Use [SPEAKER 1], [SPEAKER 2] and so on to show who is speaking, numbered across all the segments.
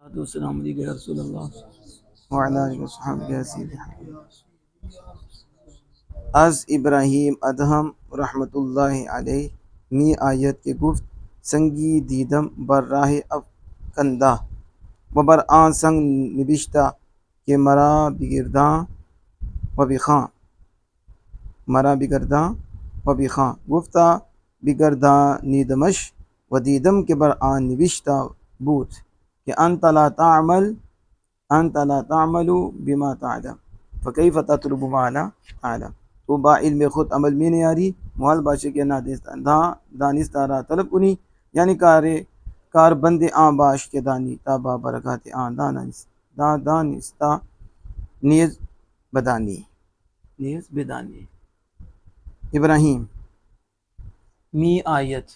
[SPEAKER 1] والسلام علیکم یا رسول اللہ وعلی آلہ وصحبہ یا سیدی از ابراہیم ادہم رحمۃ اللہ علیہ می آیت کے گفت سنگی دیدم بر راہ افکندہ و بر آن سنگ نبشتہ کہ مرا بگرداں و بخاں مرا بگرداں و بخاں گفتہ بگرداں نیدمش و دیدم کے بر آن نبشتہ بود کہ انت لا تعمل بما تعلم فکیف تطلب ما لا تعلم تو با علم خود عمل میں نہیں آری محال باشے کے دانستہ را طلب کنی یعنی کار بند آن باش کے دانی تابا برکات آن دانستہ نیز بدانی ابراہیم می آیت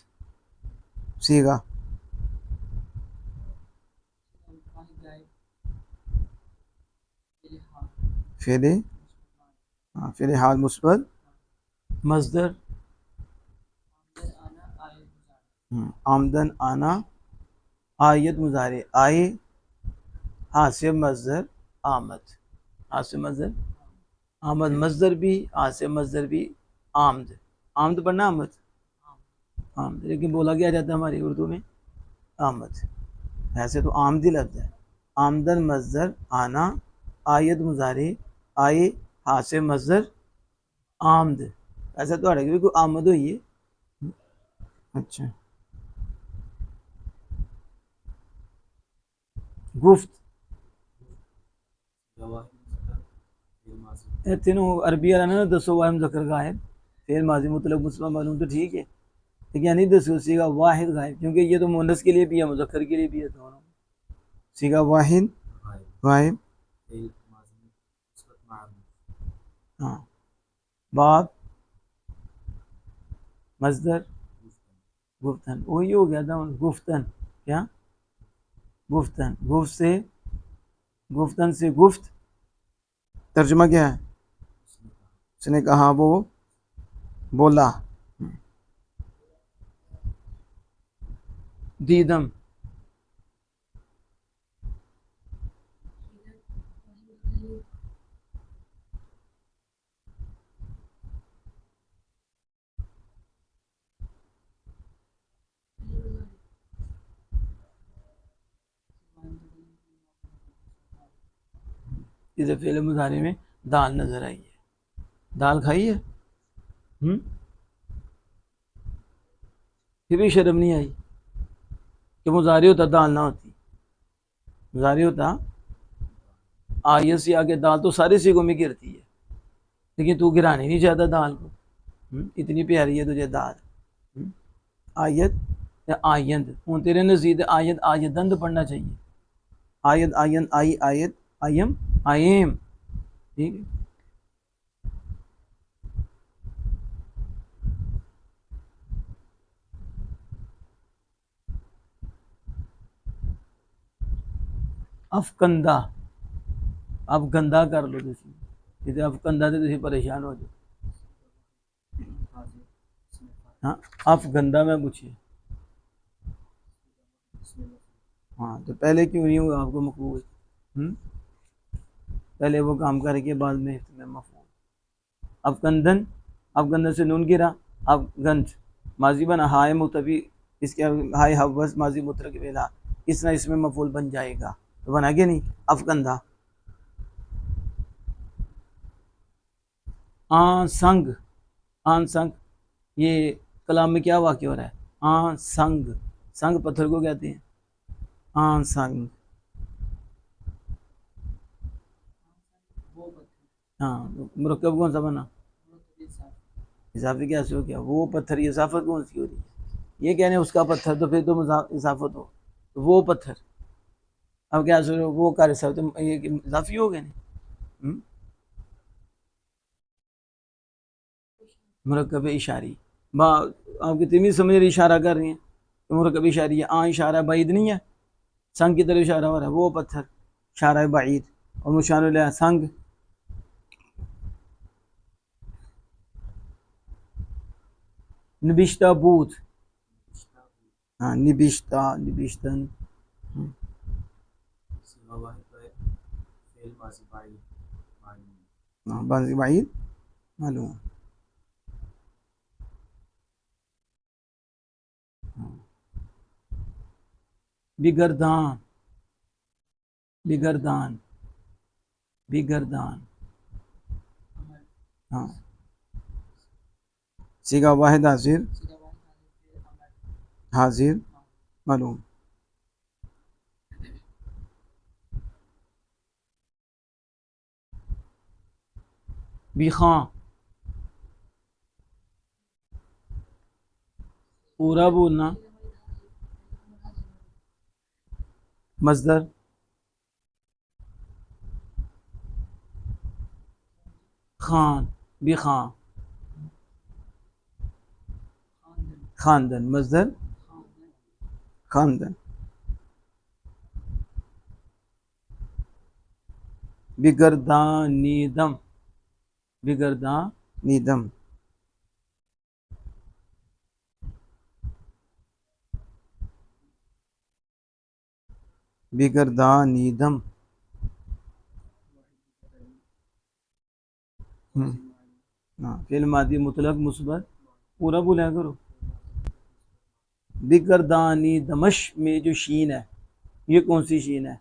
[SPEAKER 1] سیگا فعل حال مثبت مصدر آمدن آنا آیت مضارع آئے حاصل مصدر آمد حاصل مصدر آمد مصدر بھی حاصل مصدر بھی آمد پڑھنا آمد لیکن بولا کیا جاتا ہے ہماری اردو میں آمد ایسے تو آمدی لفظ ہے آمدن مصدر آنا آیت مضارع آئے حاصل مصدر آمد ایسا تو کوئی آمد ہوئی ہے اچھا گفت تینوں عربی والا نا دسو واحد مذکر غائب فعل ماضی مطلق مسلم معلوم تو ٹھیک ہے لیکن نہیں دسو سیگا واحد غائب کیونکہ یہ تو مونس کے لیے بھی ہے مذکر کے لیے بھی ہے دونوں سیگا واحد غائب ہاں باب مصدر گفتن وہی ہو گیا تھا گفتن کیا گفتن گفتن سے گفت ترجمہ کیا ہے اس نے کہا وہ بولا دیدم اسے فعل مضارع میں دال نظر آئی ہے دال کھائی ہے پھر بھی شرم نہیں آئی کہ مضارع ہوتا دال نہ ہوتی مضارع ہوتا آیت سے آگے دال تو سارے سیگوں میں گرتی ہے لیکن تو گرانے نہیں چاہتا دال کو اتنی پیاری ہے تجھے دال آیت یا آیند ہوں تیرے نزدیک آیت آیتند پڑھنا چاہیے آیت آیند آئی آیت آیم آئیم ٹھیک ہے افکندہ اب گندہ کر لو تھی افکندہ سے تھی پریشان ہو جاؤ ہاں افگندہ میں پوچھیے ہاں تو پہلے کیوں نہیں ہوگا آپ کو مقبول پہلے وہ کام کر کے بعد میں مفعول افگندن افگندن سے نون گرا افگند ماضی بنا ہائے متفی اس کے ہائے حوض ماضی مترک ویلا اس طرح اس میں مفعول بن جائے گا تو بنا گیا نہیں افگندہ آن سنگ آن سنگ یہ کلام میں کیا واقع ہو رہا ہے آن سنگ سنگ پتھر کو کہتے ہیں آن سنگ ہاں مرکب کون سا بنا اضافی کیسے ہو گیا وہ پتھر اضافت کون سی ہو رہی ہے یہ کہنے اس کا پتھر تو پھر تو اضافت ہو تو وہ پتھر اب کیا سو وہ کر سکتے یہ اضافی ہو گئے نہیں مرکب اشاری آپ کی تمیز سمجھ رہی اشارہ کر رہی ہیں تو مرکب اشاری ہے آن اشارہ بعید نہیں ہے سنگ کی طرف اشارہ ہو رہا ہے وہ پتھر اشارہ بعید اور مشار علیہ سنگ نبشتہ بود ہاں نبشتہ نبشتن ماضی بعید معلوم. بگردان بگردان بگردان. ہاں سیگا واحد حاضر حاضر معلوم. بیخاں پورا بولنا. مصدر خان بخان خاندن مصدر خاندن. بگردانیدم بگردانیدم. بگردانیدم. فعل ماضی مطلق مثبت پورا بولا کرو. بگردانی دمش میں جو شین ہے یہ کون سی شین ہے؟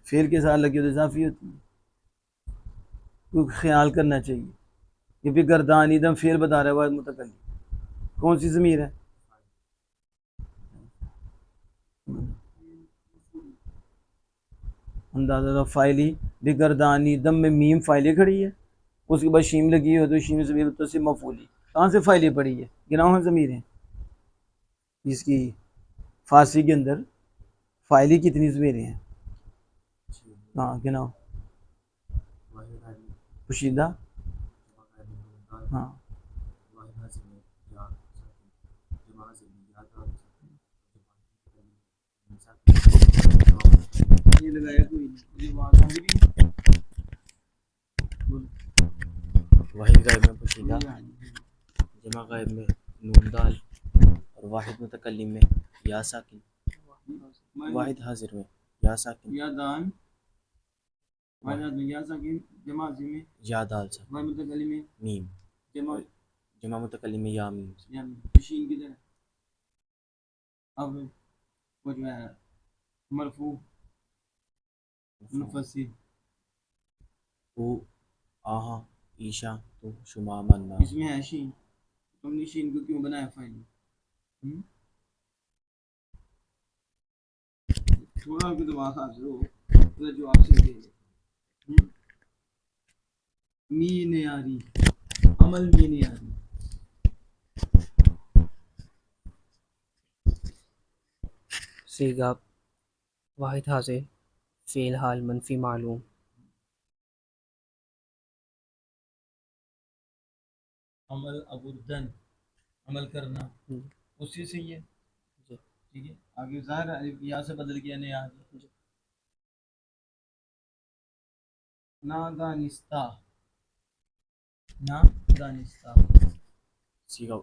[SPEAKER 1] فعل کے ساتھ لگی تو اضافی ہوتی ہے. کوئی خیال کرنا چاہیے. یہ بگردانی دم فعل بتا رہا ہے واحد متکلم. کون سی ضمیر ہے؟ اندازہ فائلی. بگردانی دم میں میم فائلی کھڑی ہے اس کے بعد شیم لگی ہو تو شیم ضمیر متصل مفعولی. کہاں سے فائلی پڑی ہے؟ گناؤں ضمیر ہیں. اس کی فارسی کے اندر فائلی کتنی ضمیریں ہیں؟ ہاں گناؤ. پوشیدہ ہاں یہ لگایا کوئی
[SPEAKER 2] واحد غائب میں پوشیدہ، جمع غائب میں نون دال اور واحد متکلم میں یا ساکن. واحد حاضر میں یا ساکن
[SPEAKER 1] یا دان واحد میں یا ساکن جمع عظیم میں
[SPEAKER 2] یا دال ساکن
[SPEAKER 1] واحد متکلم میں
[SPEAKER 2] میم جمع متکلم میں یا میم.
[SPEAKER 1] شین کی طرح. اب وہ جو ہے مرفوع منفصل
[SPEAKER 2] او آہا ایشا تو شما مننا.
[SPEAKER 1] اس میں ہے شین. تم نے شین کو کیوں بنایا فائل؟ تھوڑا بھی دماغ حاضر ہو تو جواب سے دے دے. می نہیں آ رہی عمل می نہیں آ رہی.
[SPEAKER 3] صیغہ واحد حاضر فعل حال منفی معلوم.
[SPEAKER 1] عمل ابردن عمل کرنا اسی سے ہی ہے. ٹھیک ہے آگے ظاہر الف یا سے بدل کیا نہیں آ رہی. نا دانستہ نا دانستہ.
[SPEAKER 2] سیگا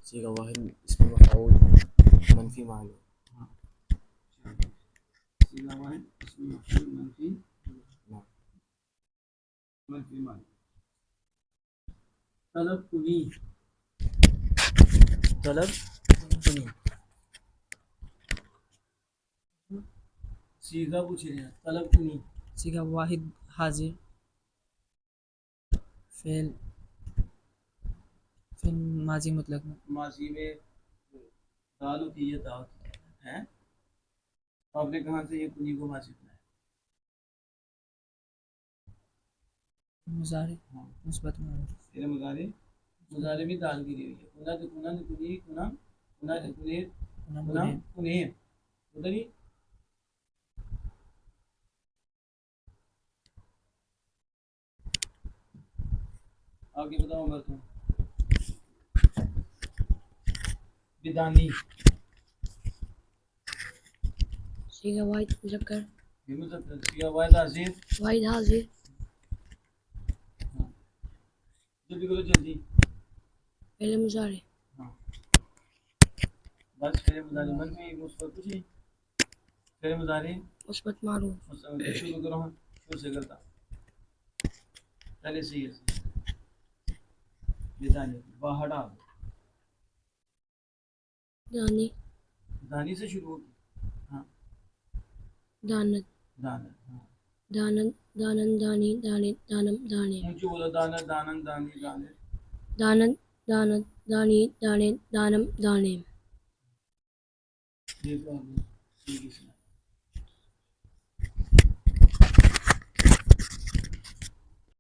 [SPEAKER 2] سیگا واحد اسم مفعول منفی معلوم.
[SPEAKER 1] سیدھا واحد اس میں مفعول منفی معلوم. طلب کنی طلب کنی سیدھا پوچھ رہے ہیں. طلب کنی
[SPEAKER 3] صیغہ واحد حاضر فعل ماضی مطلق میں
[SPEAKER 1] ماضی میں دال ہوتی ہے دا ہے. آپ نے کہاں سے یہ کنی کو ماضی بنایا؟
[SPEAKER 3] مضارع مثبت معروف.
[SPEAKER 1] تیرے مضارع بھی دال کی دی ہوئی ہے. کنا تو کنا نے کنی کنا کنا نے کنیر کنا کنیر ادھر ہی. آگے بتاؤ عمر تم. بدانی
[SPEAKER 4] صیغہ واحد مذکر
[SPEAKER 1] واحد حاضر
[SPEAKER 4] واحد حاضر
[SPEAKER 1] جلدی کرو جلدی.
[SPEAKER 4] فعل مضارع
[SPEAKER 1] ہاں بس فعل مضارع منفی مثبت کچھ نہیں فعل مضارع
[SPEAKER 4] مثبت معروف
[SPEAKER 1] شروع کرو ہاں شروع سے کرتا پہلے سے یہ دانی باہڑا
[SPEAKER 4] دانی
[SPEAKER 1] دانی سے شروع ہوگی ہاں
[SPEAKER 4] دانت
[SPEAKER 1] دانا ہاں
[SPEAKER 4] دانت دانن دانی دانے دانم دانے
[SPEAKER 1] اونچی بولو دانا دانن دانی دانے
[SPEAKER 4] دانت دانت دانی دانے دانم دانے
[SPEAKER 1] یہ تو آگے ٹھیک ہے